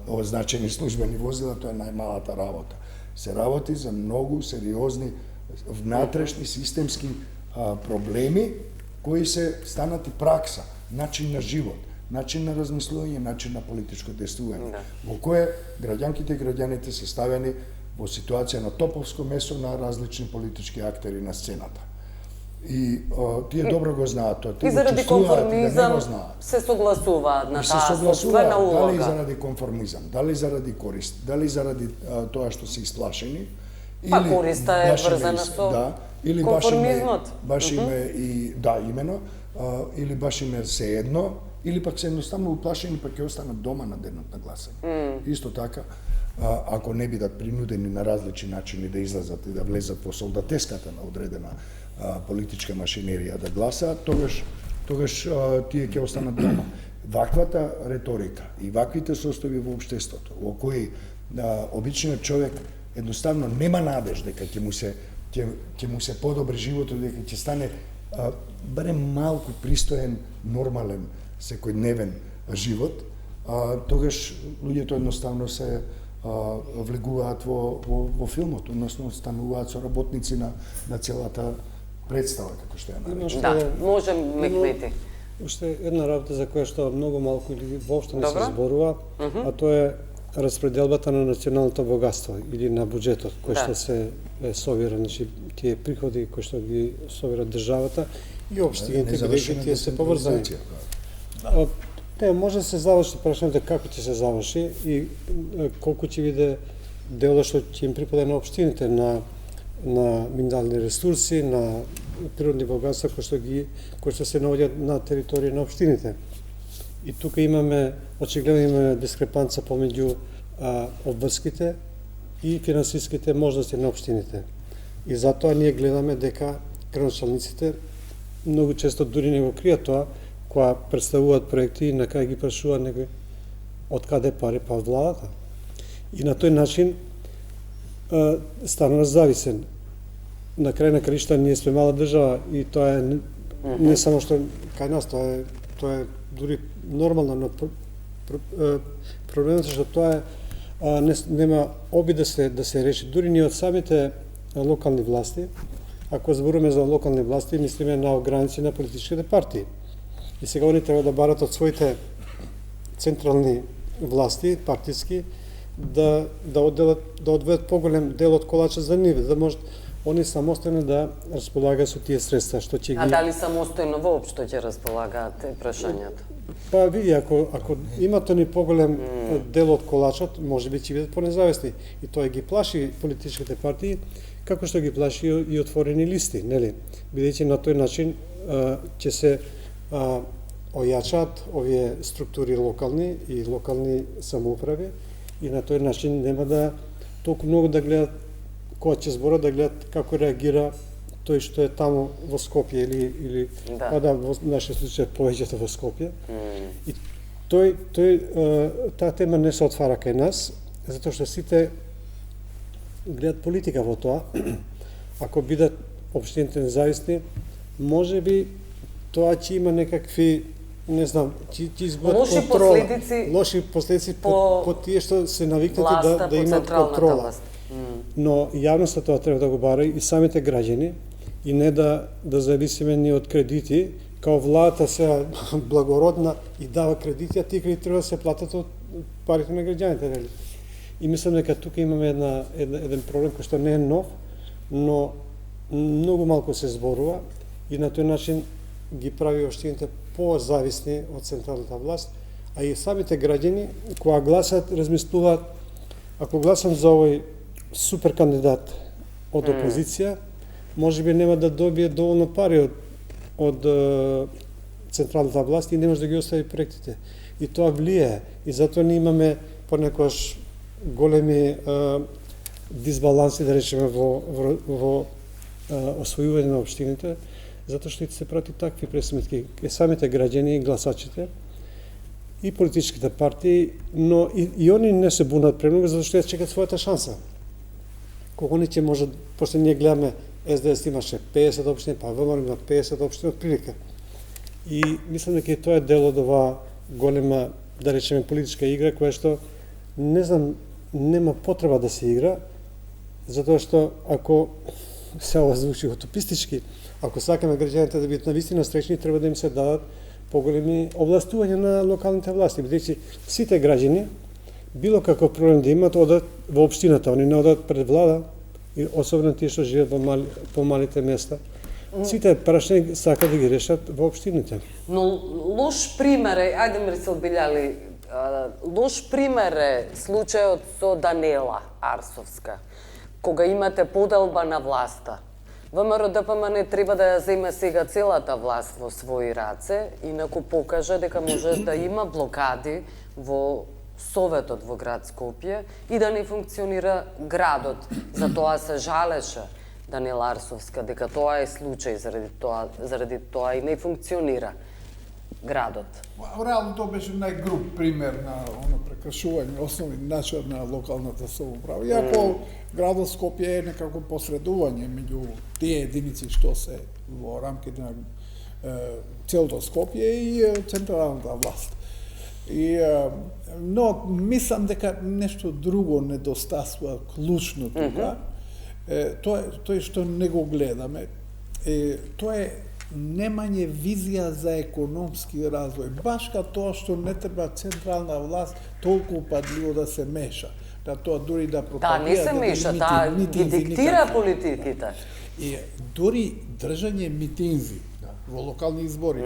означени службени возила, тоа е најмалата работа. Се работи за многу сериозни внатрешни системски проблеми кои се станати пракса, начин на живот, начин на размислување, начин на политичко действување, во кое граѓанките и граѓаните се ставени во ситуација на топовско месо на различни политички актери на сцената. И тие добро го знаат тоа. И заради конформизам се согласуваат на таа собствена улога. Дали заради конформизам, дали заради корист, дали заради тоа што се исплашени, па користа е врзана со или конформизмот. Баш им е и имено, или баш им е сеедно, или пак се едноставно уплашени па ќе останат дома на денот на гласање. Исто така, ако не бидат принудени на различни начини да излезат и да влезат во солдатеската на одредена политичка машинерија да гласаат, тогаш тие ќе останат дома. Ваквата реторика и ваквите состојби во општеството, во кои обичниот човек едноставно нема надеж дека ќе му се подобри животот, дека ќе стане барем малку пристоен, нормален, секојдневен живот, тогаш луѓето едноставно се влегуваат во филмот, односно стануваат со работници на целата представа, како што ја наречем. Да, можем Мехмети. Уште една работа за која што многу малку или воопшто не се зборува, а тоа е распределбата на националното богатство или на буџетот кој што се совира, значи тие приходи кои што ги совира државата и општините, бидејќи тие се поврзани. Не, може да се заврши прашањето како ќе се заврши и колку ќе биде дело што ќе им припада на општините, на минерални ресурси, на природни богатства кои што се наоѓаат на територија на општините. И тука очигледно имаме дискрепанца помеѓу обврските и финансиските можности на општините. И затоа ние гледаме дека градоначалниците многу често дури не го кријат тоа, која представуваат проекти и на кај ги прашуваат некој од каде пари, па од владата. И на тој начин станува зависен. На крај на краишта ние сме мала држава и тоа е не само што кај нас, тоа е дури нормално, но проблемот е што тоа нема обид да се реши. Дури ни од самите локални власти, ако зборуваме за локални власти, мислиме на ограници на политичките партии. И сега они треба да барат од своите централни власти, партиски, да одведат поголем дел од колача за ниве, да можат они самостојно да располагаат со тие средства, што ќе ги... А дали самостојно воопшто ќе располагаат прашањата? Па види, ако имат они поголем дел од колачот, можеби ќе бидат понезависни. И тоа ги плаши политичките партии, како што ги плаши и отворени листи, нели? Бидејќи на тој начин ќе се ојачаат овие структури локални и локални самоуправи и на тој начин нема да толку многу да гледат кога ќе зборат, да гледат како реагира тој што е таму во Скопје или во нашиот случај повеќето во Скопје. И таа тема не се отвара кај нас, затоа што сите гледат политика во тоа. Ако бидат општините независни, можеби тоа ќе има некакви, не знам, ќе изгубат контрола. Лоши последици по тие што се навикнати да имат контрола. Но јавноста тоа треба да го бара и самите граѓани и не да зависиме ни од кредити, као владата се благородна и дава кредити, а тие кредити треба да се платат од парите на граѓаните, нели? И мислам дека тука имаме еден проблем кој што не е нов, но многу малку се зборува и на тој начин ги прави општините позависни од централната власт, а и самите граѓани кога гласат размислуваат, ако гласам за овој супер кандидат од опозиција, можеби нема да добие доволно пари од централната власт и не може да ги остави проектите. И тоа влијае. И затоа ние имаме понекогаш големи дисбаланси, да речеме, во освојување на општините, затоа што се прати такви пресметки кај самите граѓани и гласачите и политичките партии, но и они не се бунат премногу, затоа што ја чекат својата шанса. Кога они ќе можат, пошто ние гледаме СДС имаше 50 општини, па ВМРО има 50 општини од прилика. И мислам дека и тоа е дел од оваа голема, да речеме, политичка игра, која што, не знам, нема потреба да се игра, затоа што ако се ова звучи утопистички, ако сакаме граѓаните да бидат навистина среќни, треба да им се дадат поголеми овластувања на локалните власти, бидејќи сите граѓани, било каков проблем да имат, одат во општината, они не одат пред влада, и особено тие што живеат во помалите места. Сите прашања сакаат да ги решат во општините. Но лош пример е, ајде Мрисел Билјали, лош пример е случајот со Даниела Арсовска, кога имате поделба на власта. ВМРО-ДПМН не треба да ја земе сега целата власт во своји раце, инаку покажа дека може да има блокади во Советот во град Скопје и да не функционира градот. За тоа се жалеше Даниела Арсовска дека тоа е случај, заради тоа и не функционира градот. Реално тоа беше најгруп пример на прекршување основни начина на локалната самоуправа. Иако градот Скопје е некако посредување меѓу тие единици што се во рамките на целото Скопје и централната власт. Но мислам дека нешто друго недостасува клучно тука. Тоа што не го гледаме. Тоа е немање визија за економски развој. Баш ка тоа што не треба централна власт толку упадливо да се меша. Да тоа дури да пропагира. Да, не се меша, таа ги диктира политиките. И дури држање митинзи во локални избори,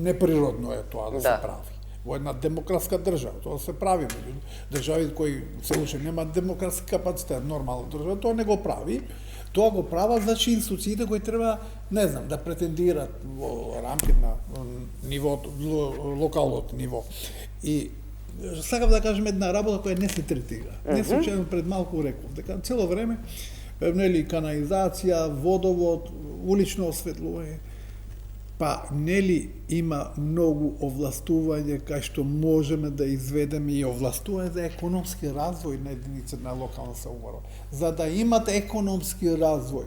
неприродно е тоа да се прави. Во една демократска држава, тоа се прави. Држави кои се уште немаат демократски капацитет, нормална држава, тоа не го прави. Тоа го прават, значи, институциите кои треба, не знам, да претендират во рамките на нивото, локалното ниво. И сакам да кажем една работа која не се третира. Не случајно пред малку реков, дека цело време, нели, канализација, водовод, улично осветлување. па нели има многу овластување кај што можеме да изведеме и овластување за економски развој на единица на локална самоуправа. За да имате економски развој,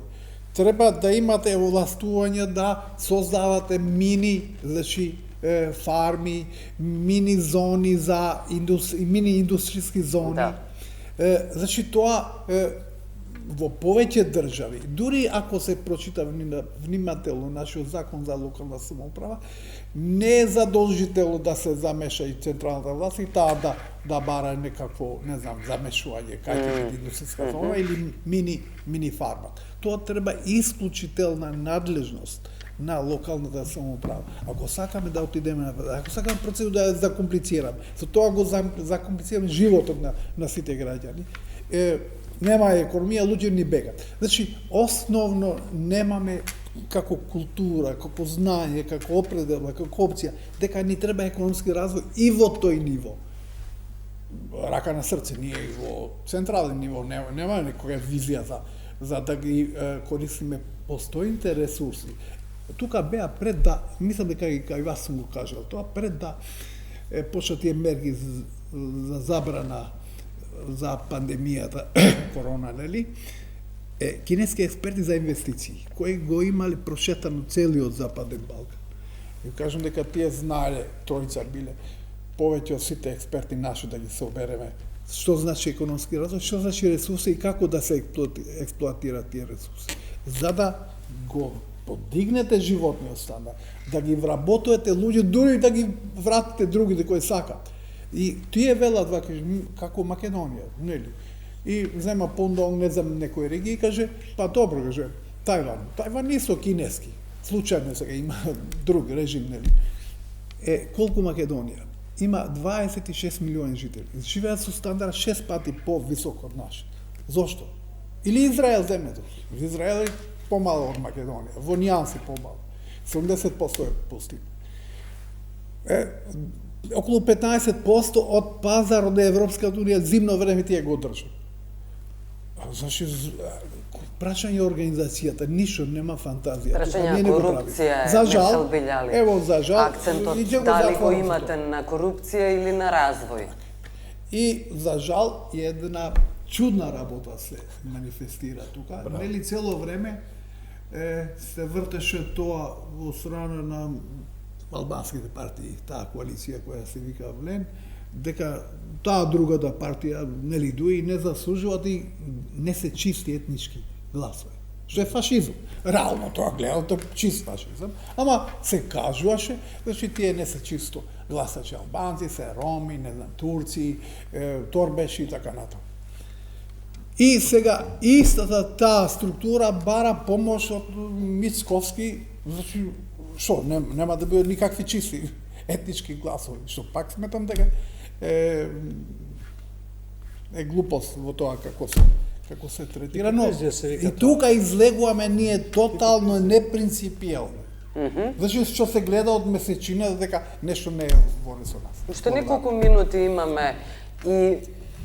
треба да имате овластување да создавате мини, значи фарми, мини зони за мини индустријски зони. Да. Значи тоа во повеќе држави, дури ако се прочита внимателно нашиот закон за локална самоуправа, не е задолжително да се замеша и централната власт и таа да бара некакво, не знам, замешување кај ќе биде индустријска зона или мини фарма. Тоа треба исклучителна надлежност на локалната самоуправа. Ако сакаме да отидеме напред, ако сакаме процесот да ја закомплицираме, со тоа го закомплицираме животот на сите граѓани, нема економија, луѓе ни бегат. Значи, основно немаме како култура, како знање, како определба, како опција, дека ни треба економски развој и во тој ниво. Рака на срце, ние и во централен ниво нема некоја визија за да ги користиме постојните ресурси. Тука беа пред да, мислам дека и вас сум го кажал, тоа пред да почнат тие мерки за забрана за пандемијата корона, нели? Кинески експерти за инвестиции, кои го имале прошетано целиот Западен Балкан. И кажам дека тие знаеле, тројца биле, повеќе од сите експерти наши да ги собереме, што значи економски развој, што значи ресурси и како да се експлоатираат тие ресурси. За да го подигнете животниот стандард, да ги вработувате луѓе, дури да ги вратите другите кои сакат. И тие велат вака, како Македонија, нели? И зема Пондонг, не знам, некој регија и каже, па добро, каже, Тајван не со кинески, случајно сега има друг режим, нели? Колку Македонија? Има 26 милиони жители, живеат со стандард 6 пати по-висок од наш. Зошто? Или Израел земето. Израел е помало од Македонија, во нијанси помало. 70% е пустина. Околу 15% од пазарот на Европската унија зимно време тие го држат. Значи, прашање организацијата, ништо нема фантазија. Прашање корупција е, за жал, не билјали. Ево, за жал. Акцентот дали го имате на корупција или на развој? И за жал, една чудна работа се манифестира тука. Нели цело време се вртеше тоа во страна на албанските партии, таа коалиција која се вика Влен, дека таа другата партија нели дуи не заслужуваат и не се чисти етнички гласови. Што е фашизм. Реално тоа гледато чист фашизм, ама се кажуваше, значи тие не се чисто гласачи албанци, се роми, не знам, турци, торбеши и така натаму. И сега истата таа структура бара помош од Мицковски, значи што, нема да бидат никакви чисти етнички гласови, што пак сметам дека е глупост во тоа како се третира, но и тука излегуваме ние тотално непринципиелно. Значи што се гледа од месечина дека нешто не е во ред со нас. Уште неколку минути имаме и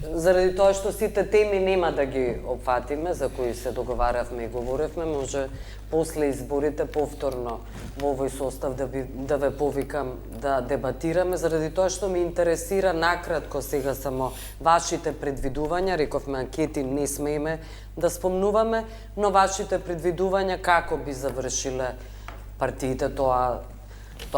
заради тоа што сите теми нема да ги опфатиме, за кои се договаравме и говоревме, може после изборите повторно во овој состав да ве повикам да дебатираме, заради тоа што ме интересира накратко сега само вашите предвидувања, рековме анкети не смееме да спомнуваме, но вашите предвидувања како би завршиле партиите, тоа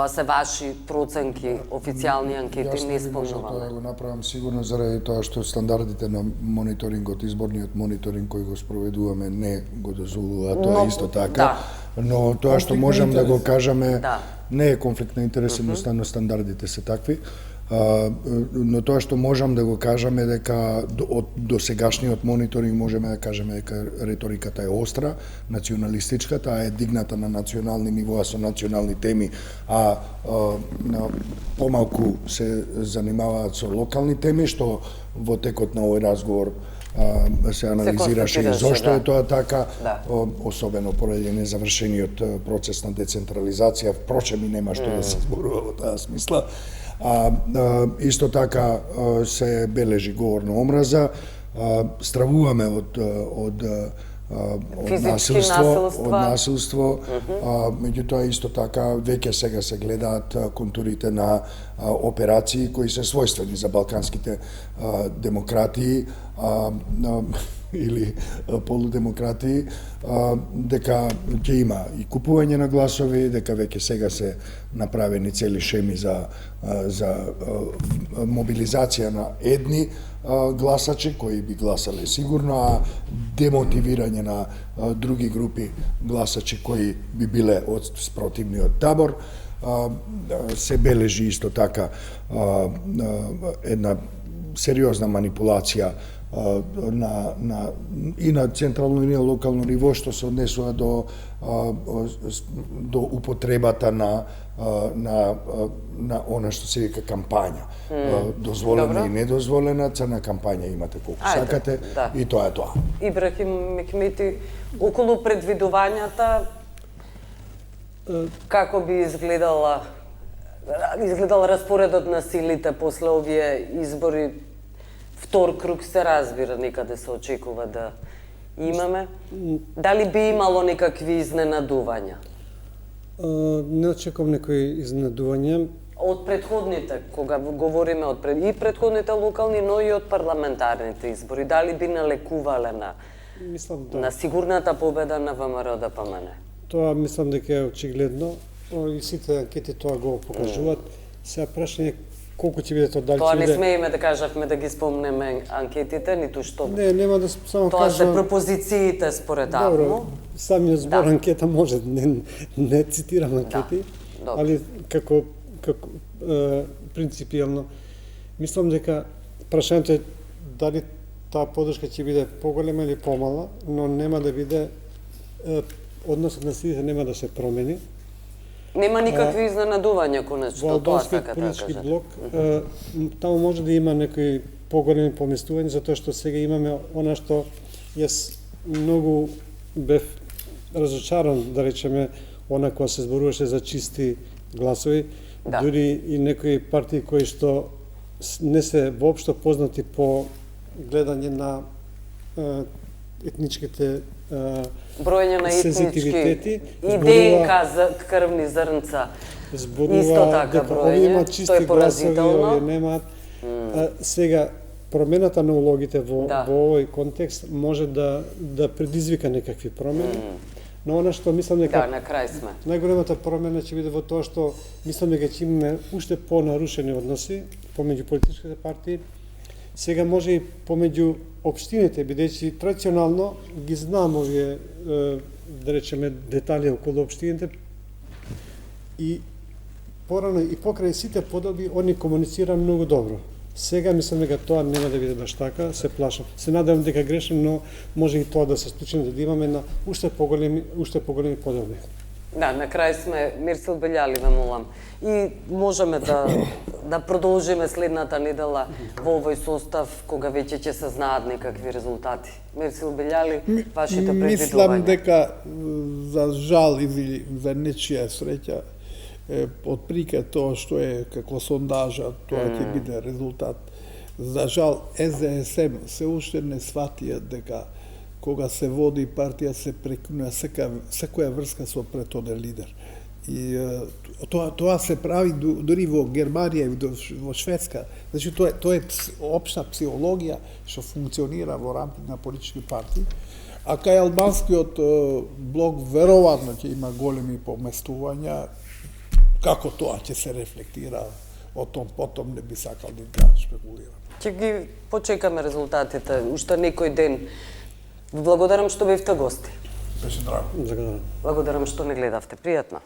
се ваши проценки, официјални анкети, не спомнуваме. Тоа го направам сигурно заради тоа што стандардите на мониторингот, изборниот мониторинг кој го спроведуваме не го дозволува тоа исто така. Но тоа што можам да го кажеме не е конфликт на интерес, едноставно стандардите се такви. Но тоа што можам да го кажеме дека од досегашниот мониторинг можеме да кажеме дека реториката е остра, националистичка, таа е дигната на национални нивоа со национални теми, а помалку се занимаваат со локални теми, што во текот на овој разговор се анализираше и зошто е тоа така, особено поради незавршениот процес на децентрализација, впрочем и нема што да се зборува во таа смисла. Исто така се бележи говор на омраза, стравуваме од од Физички од насилство, меѓутоа исто така веќе сега се гледаат контурите на операции кои се својствени за балканските демократии или полудемократии, дека ќе има и купување на гласови, дека веќе сега се направени цели шеми за мобилизација на едни гласачи кои би гласале сигурно, а демотивирање на други групи гласачи кои би биле од спротивниот табор. Се бележи исто така една сериозна манипулација и на централно и на локално ниво што се однесува до употребата на она што се вика кампања. Дозволена и недозволена, црна кампања имате колку сакате и тоа е тоа. Ибрахим Мехмети, околу предвидувањата како би изгледал распоредот на силите после овие избори? Втор круг се разбира, некаде се очекува да имаме. Дали би имало некакви изненадувања? Не очекувам некои изненадувања. Од претходните, кога говориме и претходните локални, но и од парламентарните избори, дали би налекувале на сигурната победа на ВМРО-ДПМН? Тоа мислам дека е очигледно и сите анкети тоа го покажуваат. Сега прашање колку ќе биде тоа, дали тоа ќе не биде... смееме да кажавме да ги спомнеме анкетите, ниту што... Не, нема да само тоа кажам... се пропозициите според АВНО. Добро, самиот збор анкета може, не цитирам анкети, али како принципијално, мислам дека прашањето е дали таа поддршка ќе биде поголема или помала, но нема да биде, односот на силите нема да се промени. Нема никакви изненадувања, конечно, тоа сака да политички кажа. блок, таму може да има некои поголеми поместувања, затоа што сега имаме она што јас многу бев разочаран, да речеме, она која се зборуваше за чисти гласови, дури и некои партии кои што не се воопшто познати по гледање на етничките броење на сензитивитети, и ДНК за крвни зрнца. Исто така броење, што е поразително. Овие немаат. Сега промената на улогите во овој контекст може да предизвика некакви промени. Но она што мислам дека на крај сме. Најголемата промена ќе биде во тоа што мислам дека ќе имаме уште понарушени односи помеѓу политичките партии. Сега може и помеѓу општините, бидејќи традиционално ги знам овие, да речеме, детали околу општините и порано и покрај сите подоби они комуницира многу добро. Сега мислам дека тоа нема да биде баш така, се плашам. Се надевам дека грешам, но може и тоа да се случи, да имаме на уште поголеми подоби. Да, на крај сме, Мирсил Белјали, ве молам. И можеме да продолжиме следната недела во овој состав, кога веќе ќе се знаат некакви резултати. Мирсил Белјали, вашите предвидувања? Мислам дека, за жал или за нечија среќа, отприка тоа што е како сондажа, тоа ќе биде резултат. За жал, СДСМ се уште не сватија дека кога се води партија се прекинува секоја врска со претходен лидер. И тоа се прави дури во Германија и во Шведска. Значи тоа е општа психологија што функционира во рамките на политички партии. А кај албанскиот блок веројатно ќе има големи поместувања. Како тоа ќе се рефлектира, потом не би сакал да шпекулирам. Ќе ги почекаме резултатите уште некој ден. Благодарам што бевте гости. Беше драго. Благодарам што не гледавте. Пријатно.